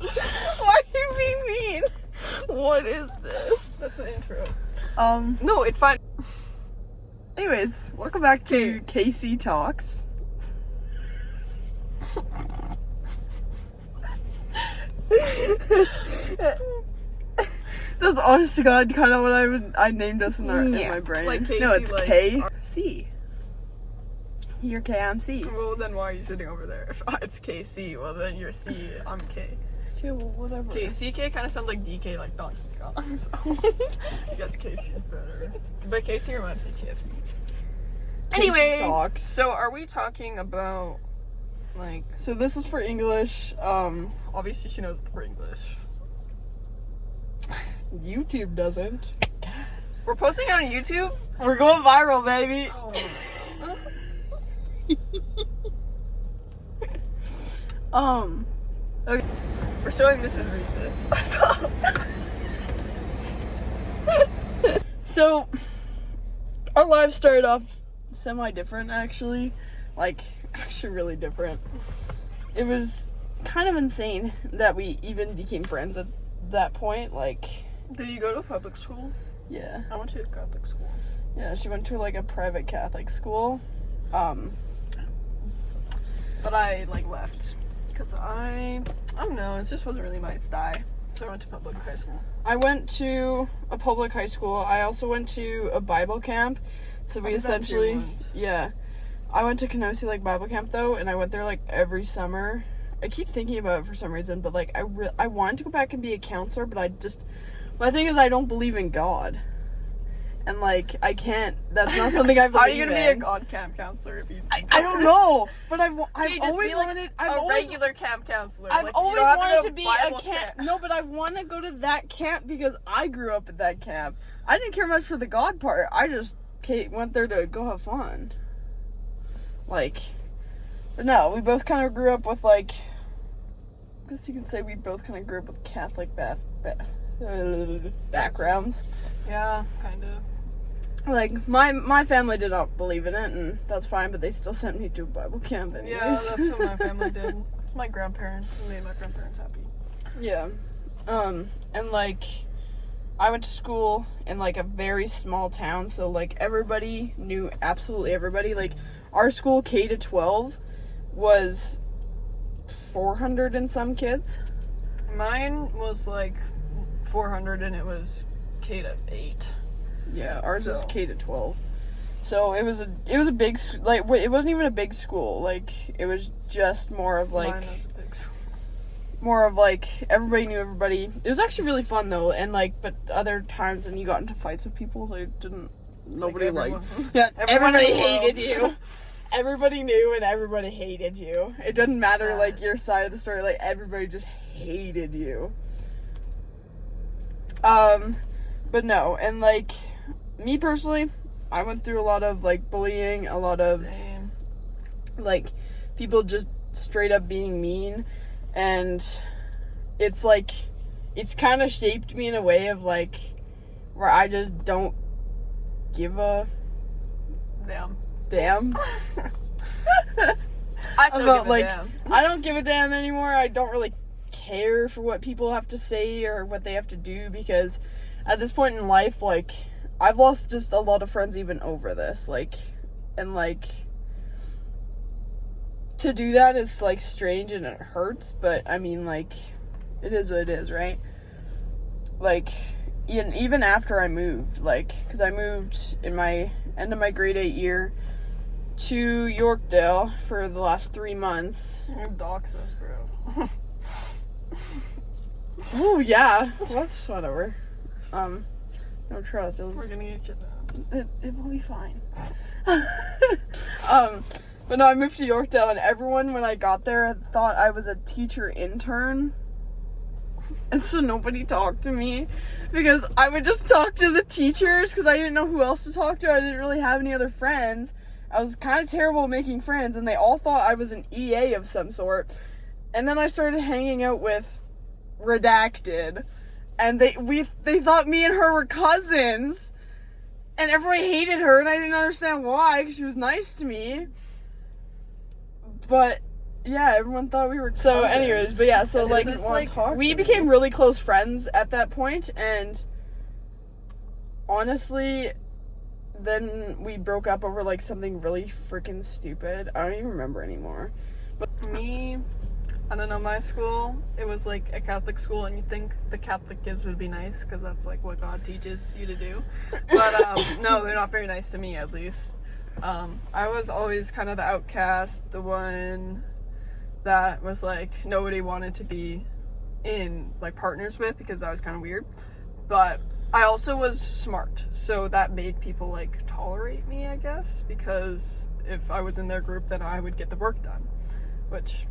Why are you being mean? What is this? That's the intro. No, it's fine. Anyways, welcome back to KC Talks. That's honest to God kind of what I named us in my brain. Like KC, no, it's like KC. You're K, I'm C. Well, then why are you sitting over there? If it's KC, well then you're C, I'm K. Yeah, well, whatever. Okay, CK kind of sounds like DK, like Donkey Kong, so I guess KC is better. But KC reminds me of KFC. Anyway, Talks. so are we talking about, like... So this is for English. Obviously she knows for English. YouTube doesn't. We're posting it on YouTube? We're going viral, baby. Okay. We're showing Mrs. Reed this. So, our lives started off semi-different, actually. Like, actually really different. It was kind of insane that we even became friends at that point. Like, Did you go to public school? yeah. I went to a Catholic school. Yeah, she went to, like, a private Catholic school. But I, like, left. Because I don't know, it just wasn't really my style. So I went to public high school. I went to a public high school. I also went to a Bible camp. So we I did that too essentially, once. yeah. I went to Kenosi Lake Bible Camp though, and I went there like every summer. I keep thinking about it for some reason, but like I wanted to go back and be a counselor, but my thing is I don't believe in God. And like I can't. That's not something I believe in. How are you gonna be a God camp counselor if you? I don't know, but I've just always be like wanted. regular camp counselor. I've Like, you always don't have wanted go to be Bible a camp. No, but I want to go to that camp because I grew up at that camp. I didn't care much for the God part. I just went there to go have fun. Like, but no, we both kind of grew up with like. I guess you can say we both kind of grew up with Catholic backgrounds. Yeah, kind of. Like my family did not believe in it, and that's fine. But they still sent me to a Bible camp anyways. Yeah, that's what my family did. My grandparents made my grandparents happy. Yeah. And like I went to school in like a very small town, so like everybody knew absolutely everybody. Like our school K to 12 was 400 and some kids. Mine was like 400 and it was K to 8. Yeah, ours is So- K to 12. So it was a big like it wasn't even a big school. Like it was just more of like Mine was a big school. more of like everybody knew everybody. It was actually really fun though, and like but other times when you got into fights with people, they didn't. Nobody like liked. everyone. Yeah, Everyone everybody in the world. hated you. Everybody knew and everybody hated you. It doesn't matter like your side of the story. Like everybody just hated you. But no, and like me personally, I went through a lot of like bullying, a lot of Same. like people just straight up being mean, and it's like it's kind of shaped me in a way of like where I just don't give a damn I still about give a like damn. I don't give a damn anymore. I don't really care for what people have to say or what they have to do, because at this point in life, like I've lost just a lot of friends even over this, like, and like to do that is like strange and it hurts, but I mean like it is what it is, right? Like even after I moved, like because I moved in my end of my grade 8 year to Yorkdale for the last 3 months. You dox us, bro. Oh yeah, that's whatever. No trust. We're gonna get kidnapped. It will be fine. But no, I moved to Yorkdale, and everyone when I got there thought I was a teacher intern, and so nobody talked to me because I would just talk to the teachers because I didn't know who else to talk to. I didn't really have any other friends. I was kind of terrible at making friends, and they all thought I was an EA of some sort. And then I started hanging out with Redacted, and they thought me and her were cousins, and everybody hated her, and I didn't understand why, because she was nice to me. But Yeah, everyone thought we were so cousins. anyways, but yeah, so Is like, this, like, we became really close friends at that point, and honestly, then we broke up over like something really freaking stupid. I don't even remember anymore. But me, I don't know, my school, it was like a Catholic school, and you think the Catholic kids would be nice because that's like what God teaches you to do. But no, they're not very nice to me, at least. I was always kind of the outcast, the one that was like nobody wanted to be in like partners with because I was kind of weird. But I also was smart, so that made people like tolerate me, I guess, because if I was in their group, then I would get the work done, which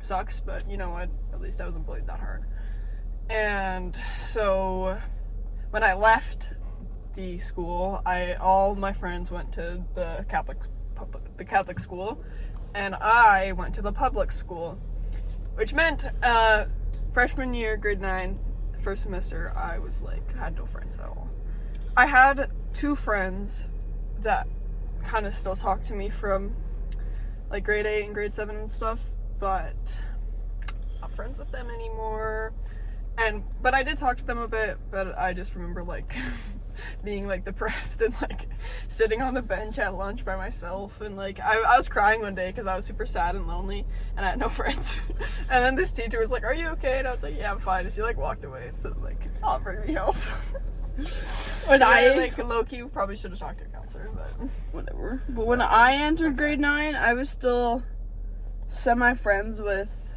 sucks, but you know what, at least I wasn't bullied that hard. And so when I left the school, all my friends went to the Catholic school, and I went to the public school, which meant freshman year, grade 9, first semester, I was like, had no friends at all. I had 2 friends that kind of still talk to me from like grade 8 and grade 7 and stuff, but I'm not friends with them anymore. But I did talk to them a bit, but I just remember like being like depressed and like sitting on the bench at lunch by myself, and like I was crying one day because I was super sad and lonely and I had no friends. And then this teacher was like, "Are you okay?" And I was like, "Yeah, I'm fine." And she like walked away, so like, "I'll bring me home." When I like low-key probably should have talked to a counselor, but whatever. But when I entered grade 9, I was still semi-friends with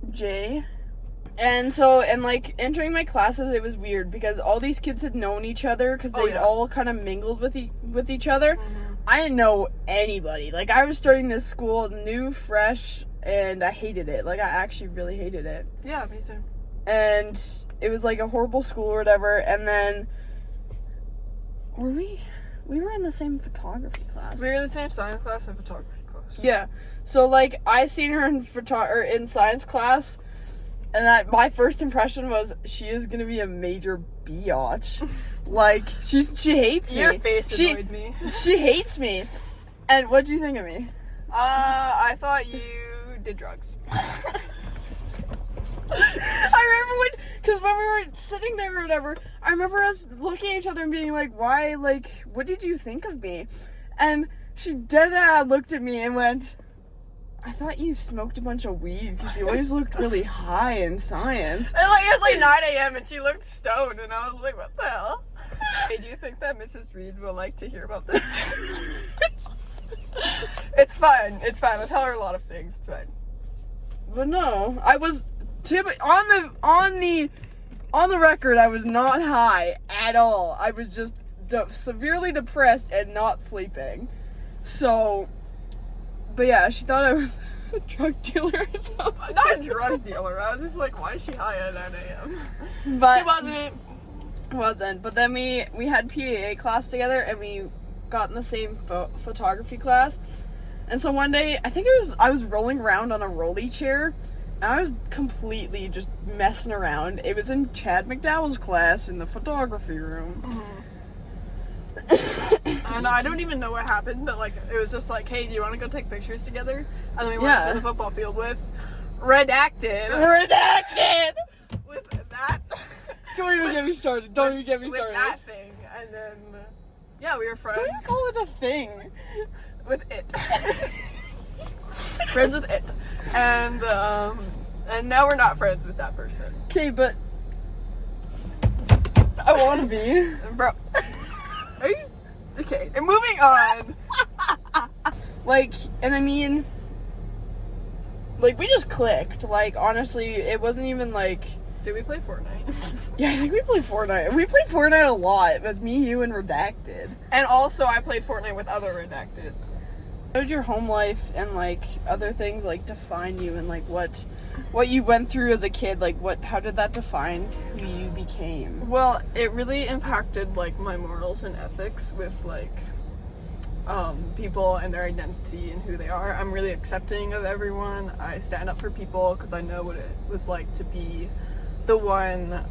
Jay. And so, and like entering my classes, it was weird because all these kids had known each other because they'd all kind of mingled with each other. Mm-hmm. I didn't know anybody. Like, I was starting this school new, fresh, and I hated it. Like, I actually really hated it. Yeah, me too. And it was like a horrible school or whatever. And then we were in the same photography class. We were in the same science class and photography class. Yeah. So like I seen her in science class, and my first impression was she is gonna be a major biatch. Like she hates me. Your face annoyed me. She hates me. And what do you think of me? I thought you did drugs. I remember because when we were sitting there or whatever, I remember us looking at each other and being like, why, like, what did you think of me? And she dead looked at me and went, I thought you smoked a bunch of weed because you always looked really high in science. And like, it was like 9 a.m. and she looked stoned, and I was like, what the hell? Hey, do you think that Mrs. Reed will like to hear about this? It's fine. It's fine. I'll tell her a lot of things. It's fine. But no, I was on the record. I was not high at all. I was just severely depressed and not sleeping. So, but yeah, she thought I was a drug dealer or something. Not a drug dealer. I was just like, why is she high at 9 a.m.? But She wasn't. But then we had PAA class together, and we got in the same photography class. And so one day, I was rolling around on a rolly chair, and I was completely just messing around. It was in Chad McDowell's class in the photography room. Mm-hmm. And I don't even know what happened, but like it was just like, hey, do you want to go take pictures together? And then we went to the football field with Redacted. With that. Don't even get me started. With that thing. And then, yeah, we were friends. Don't even call it a thing. With it. Friends with it. And now we're not friends with that person. Okay, but I want to be. Bro. Are you? Okay, and moving on. Like, and I mean, like, we just clicked. Like, honestly, it wasn't even like... Did we play Fortnite? Yeah, I think we played Fortnite. We played Fortnite a lot with me, you, and Redacted. And also, I played Fortnite with other Redacted. How did your home life and, like, other things, like, define you, and, like, what you went through as a kid? Like, how did that define who you became? Well, it really impacted, like, my morals and ethics with, like, people and their identity and who they are. I'm really accepting of everyone. I stand up for people because I know what it was like to be the one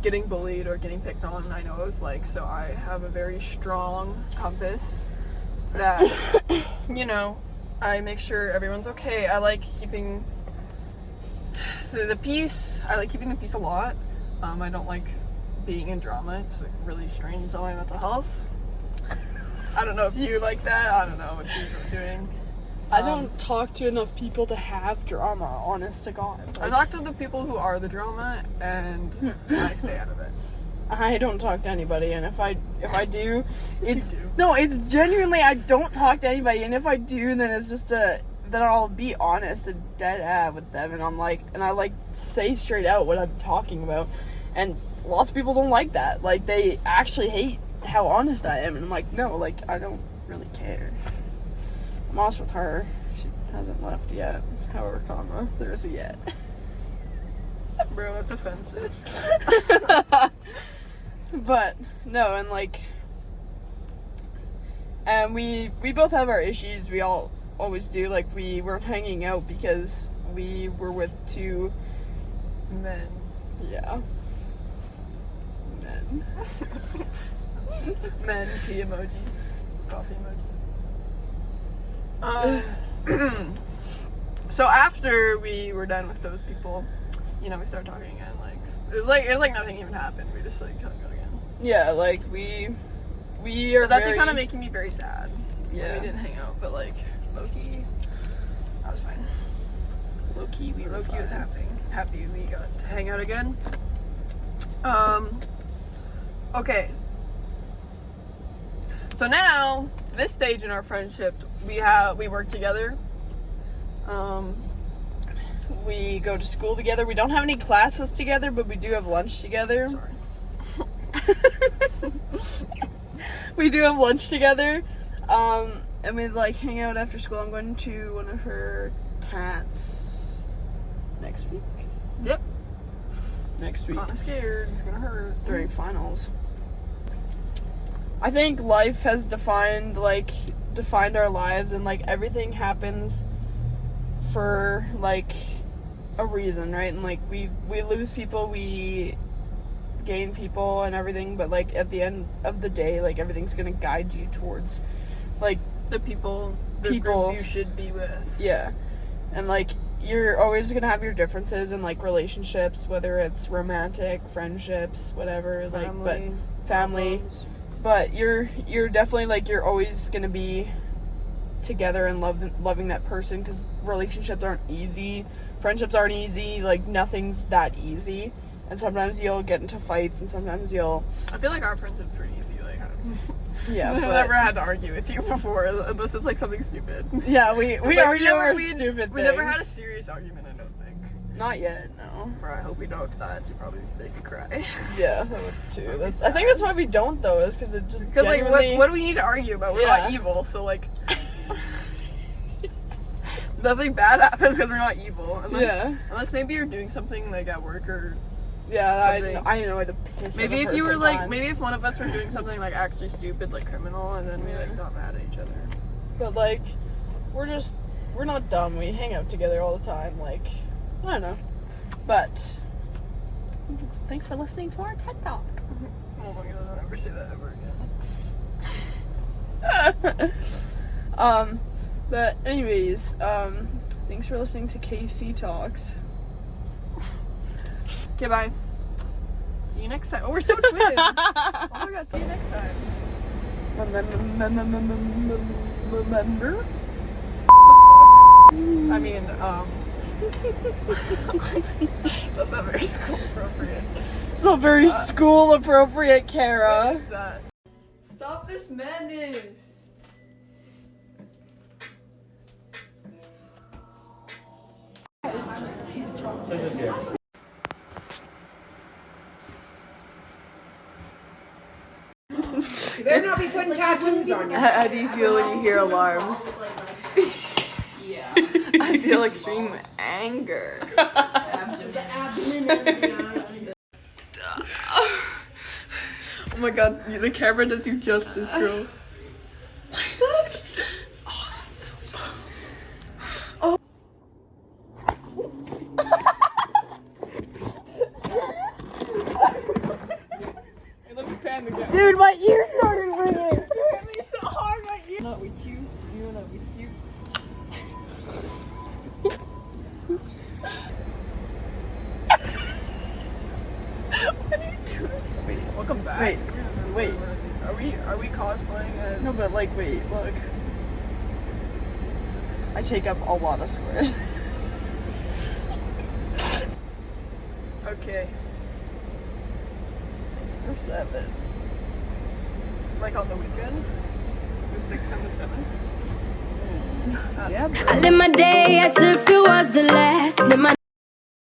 getting bullied or getting picked on. I know what it was like, so I have a very strong compass that, you know, I make sure everyone's okay. I like keeping the peace. I like keeping the peace a lot. I don't like being in drama. It's like really strains on my mental health. I don't know if you like that. I don't know what you're doing. I don't talk to enough people to have drama, honest to God. I talk to the people who are the drama, and I stay out of it. I don't talk to anybody, and if I do, Yes, you do. No, it's genuinely I don't talk to anybody, and if I do, then it's just then I'll be honest and dead with them, and I say straight out what I'm talking about, and lots of people don't like that. Like, they actually hate how honest I am, and I'm like, no, like, I don't really care. I'm honest with her. She hasn't left yet. However, there is a yet. Bro, that's offensive. But no, and we both have our issues. We all always do. Like, we weren't hanging out because we were with two Men. yeah men. Men, tea emoji, coffee emoji. So after we were done with those people, we started talking again. Like, it was like nothing even happened. We just like hung out again. Yeah, like we are. It was actually kind of making me very sad. Yeah. When we didn't hang out, but like low key, I was fine. Low key Was happy we got to hang out again. Okay. So now, this stage in our friendship, we work together. We go to school together. We don't have any classes together, but we do have lunch together. Sorry. We do have lunch together. And we like hang out after school. I'm going to one of her tats next week. Yep. Next week. Kinda scared. It's gonna hurt. During finals. I think life has defined our lives, and like everything happens for like a reason, right? And like we lose people, we gain people and everything, but like at the end of the day, like everything's gonna guide you towards like the group you should be with. Yeah. And like you're always gonna have your differences in like relationships, whether it's romantic, friendships, whatever, family. Problems. But you're definitely like you're always gonna be together and loving that person, because relationships aren't easy, friendships aren't easy, like nothing's that easy, and sometimes you'll get into fights, and sometimes you'll. I feel like our friendship's pretty easy. Like, Yeah, I've but never had to argue with you before, unless it's like something stupid. yeah, we argue over we stupid things. We never had a serious argument. I don't think. Not yet, no. Bro, I hope we don't, because that actually probably make me cry. Yeah, that would too. I think that's why we don't though, is because it just Because like, what do we need to argue about? We're not Yeah. evil, so like. Nothing bad happens because we're not evil. Unless maybe you're doing something like at work or. Yeah, something. I annoy the piss Maybe out if of her you were sometimes. like, maybe if one of us were doing something like actually stupid, like criminal, and then we like got mad at each other. But like, we're not dumb. We hang out together all the time. Like, I don't know. But thanks for listening to our TED Talk. Oh my god, I'll never say that ever again. But anyways, thanks for listening to KC Talks. Okay, bye. See you next time. Oh, we're so twins. Oh my god, see you next time. Remember? I mean, that's not very school appropriate. It's not very school appropriate, Kara. What is that? Stop this madness. You better not be putting tattoos on you. How do you feel when you hear alarms? I feel extreme anger. Oh my god, the camera does you justice, girl. Dude, my ear started ringing. You hit me so hard, my ear. Not with you. You're not with you. come back. Wait, We're gonna do wait. one of these. Are we cosplaying as? No, but like, wait, look. I take up a lot of squares. Okay. 6 or 7. Like on the weekend? Is it 6 and the 7? That's Yeah, good. bro. I live my day as if it was the last. Live my